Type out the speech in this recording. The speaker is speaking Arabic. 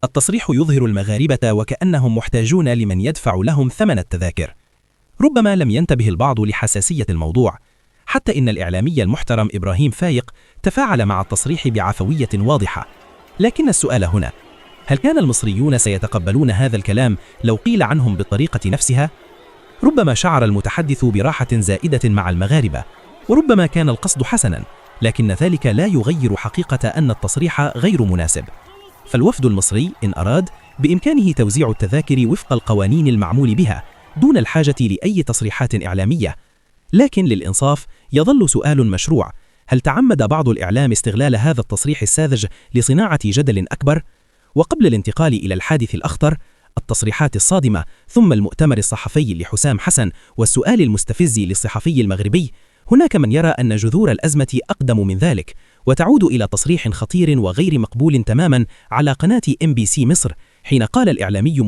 التصريح يظهر المغاربة وكأنهم محتاجون لمن يدفع لهم ثمن التذاكر. ربما لم ينتبه البعض لحساسية الموضوع، حتى إن الإعلامي المحترم إبراهيم فايق تفاعل مع التصريح بعفوية واضحة. لكن السؤال هنا: هل كان المصريون سيتقبلون هذا الكلام لو قيل عنهم بالطريقة نفسها؟ ربما شعر المتحدث براحة زائدة مع المغاربة، وربما كان القصد حسنا، لكن ذلك لا يغير حقيقة أن التصريح غير مناسب. فالوفد المصري إن أراد بإمكانه توزيع التذاكر وفق القوانين المعمول بها دون الحاجة لأي تصريحات إعلامية. لكن للإنصاف يظل سؤال مشروع: هل تعمد بعض الإعلام استغلال هذا التصريح الساذج لصناعة جدل أكبر؟ وقبل الانتقال إلى الحادث الأخطر، التصريحات الصادمة ثم المؤتمر الصحفي لحسام حسن والسؤال المستفز للصحفي المغربي، هناك من يرى أن جذور الأزمة أقدم من ذلك، وتعود إلى تصريح خطير وغير مقبول تماما على قناة MBC مصر، حين قال الإعلامي